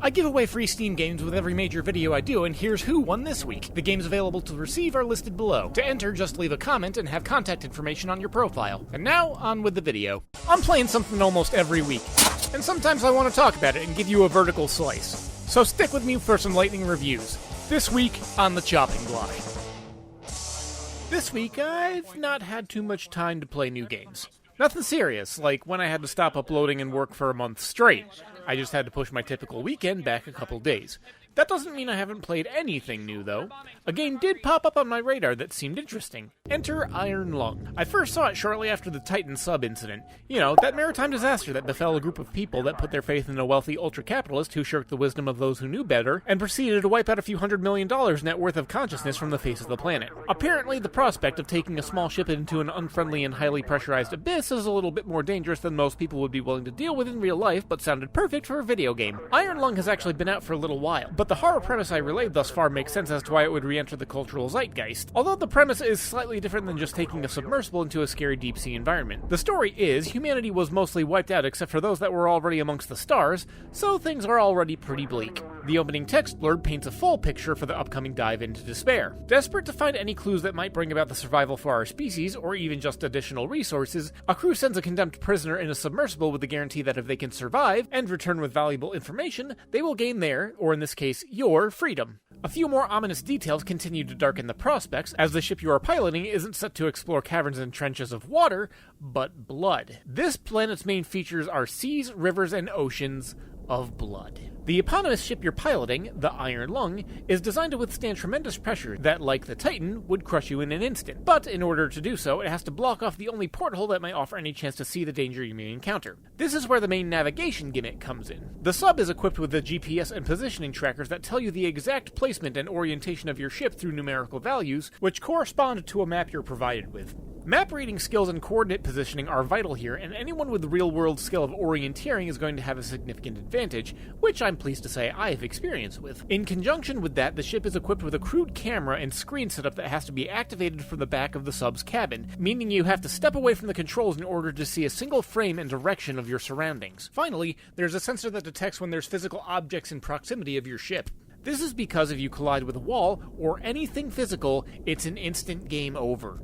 I give away free Steam games with every major video I do, and here's who won this week. The games available to receive are listed below. To enter, just leave a comment and have contact information on your profile. And now, on with the video. I'm playing something almost every week, and sometimes I want to talk about it and give you a vertical slice. So stick with me for some lightning reviews. This week, on the chopping block. This week, I've not had too much time to play new games. Nothing serious, like when I had to stop uploading and work for a month straight. I just had to push my typical weekend back a couple days. That doesn't mean I haven't played anything new, though. A game did pop up on my radar that seemed interesting. Enter Iron Lung. I first saw it shortly after the Titan sub incident. You know, that maritime disaster that befell a group of people that put their faith in a wealthy ultra-capitalist who shirked the wisdom of those who knew better, and proceeded to wipe out a few $100 million net worth of consciousness from the face of the planet. Apparently, the prospect of taking a small ship into an unfriendly and highly pressurized abyss is a little bit more dangerous than most people would be willing to deal with in real life, but sounded perfect for a video game. Iron Lung has actually been out for a little while, but the horror premise I relayed thus far makes sense as to why it would re-enter the cultural zeitgeist, although the premise is slightly different than just taking a submersible into a scary deep-sea environment. The story is, humanity was mostly wiped out except for those that were already amongst the stars, so things are already pretty bleak. The opening text blurb paints a full picture for the upcoming dive into despair. Desperate to find any clues that might bring about the survival for our species, or even just additional resources, a crew sends a condemned prisoner in a submersible with the guarantee that if they can survive, and return with valuable information, they will gain their, or in this case, your, freedom. A few more ominous details continue to darken the prospects, as the ship you are piloting isn't set to explore caverns and trenches of water, but blood. This planet's main features are seas, rivers, and oceans of blood. The eponymous ship you're piloting, the Iron Lung, is designed to withstand tremendous pressure that, like the Titan, would crush you in an instant. But in order to do so, it has to block off the only porthole that might offer any chance to see the danger you may encounter. This is where the main navigation gimmick comes in. The sub is equipped with the GPS and positioning trackers that tell you the exact placement and orientation of your ship through numerical values, which correspond to a map you're provided with. Map reading skills and coordinate positioning are vital here, and anyone with the real-world skill of orienteering is going to have a significant advantage, which I'm pleased to say I have experience with. In conjunction with that, the ship is equipped with a crude camera and screen setup that has to be activated from the back of the sub's cabin, meaning you have to step away from the controls in order to see a single frame and direction of your surroundings. Finally, there's a sensor that detects when there's physical objects in proximity of your ship. This is because if you collide with a wall, or anything physical, it's an instant game over.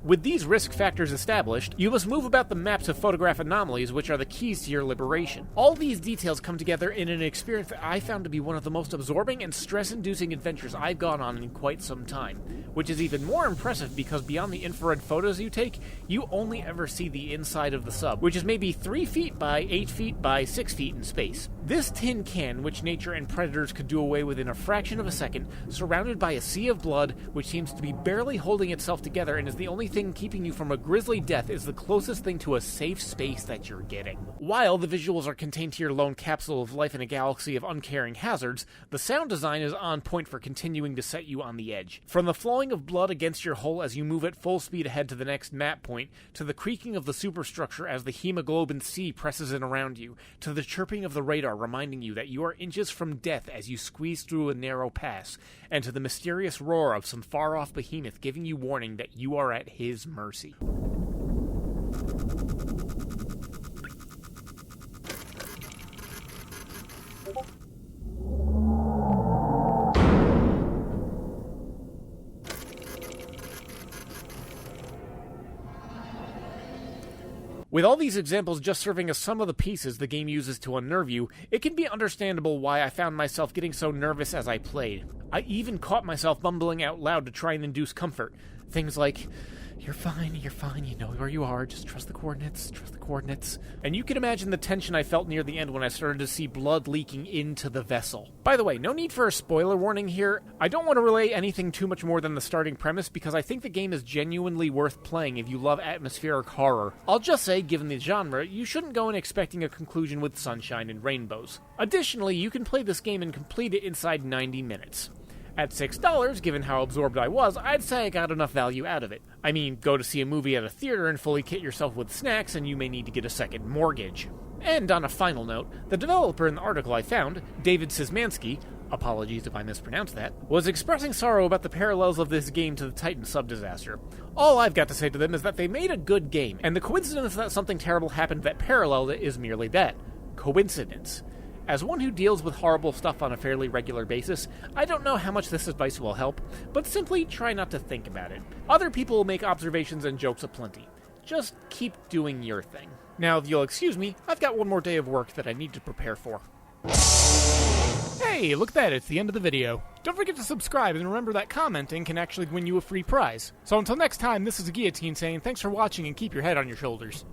With these risk factors established, you must move about the map to photograph anomalies, which are the keys to your liberation. All these details come together in an experience that I found to be one of the most absorbing and stress-inducing adventures I've gone on in quite some time, which is even more impressive because beyond the infrared photos you take, you only ever see the inside of the sub, which is maybe 3 feet by 8 feet by 6 feet in space. This tin can, which nature and predators could do away with in a fraction of a second, surrounded by a sea of blood, which seems to be barely holding itself together and is the only thing keeping you from a grisly death, is the closest thing to a safe space that you're getting. While the visuals are contained to your lone capsule of life in a galaxy of uncaring hazards, the sound design is on point for continuing to set you on the edge. From the flowing of blood against your hull as you move at full speed ahead to the next map point, to the creaking of the superstructure as the hemoglobin sea presses in around you, to the chirping of the radar reminding you that you are inches from death as you squeeze through a narrow pass, and to the mysterious roar of some far-off behemoth giving you warning that you are at his mercy. With all these examples just serving as some of the pieces the game uses to unnerve you, it can be understandable why I found myself getting so nervous as I played. I even caught myself mumbling out loud to try and induce comfort. Things like, you're fine, you know where you are, just trust the coordinates. And you can imagine the tension I felt near the end when I started to see blood leaking into the vessel. By the way, no need for a spoiler warning here. I don't want to relay anything too much more than the starting premise because I think the game is genuinely worth playing if you love atmospheric horror. I'll just say, given the genre, you shouldn't go in expecting a conclusion with sunshine and rainbows. Additionally, you can play this game and complete it inside 90 minutes. At $6, given how absorbed I was, I'd say I got enough value out of it. I mean, go to see a movie at a theater and fully kit yourself with snacks and you may need to get a second mortgage. And on a final note, the developer in the article I found, David Szymanski, apologies if I mispronounced that, was expressing sorrow about the parallels of this game to the Titan sub-disaster. All I've got to say to them is that they made a good game, and the coincidence that something terrible happened that paralleled it is merely that. Coincidence. As one who deals with horrible stuff on a fairly regular basis, I don't know how much this advice will help, but simply try not to think about it. Other people will make observations and jokes aplenty. Just keep doing your thing. Now, if you'll excuse me, I've got one more day of work that I need to prepare for. Hey, look at that, it's the end of the video. Don't forget to subscribe, and remember that commenting can actually win you a free prize. So until next time, this is Gheeotine saying thanks for watching and keep your head on your shoulders.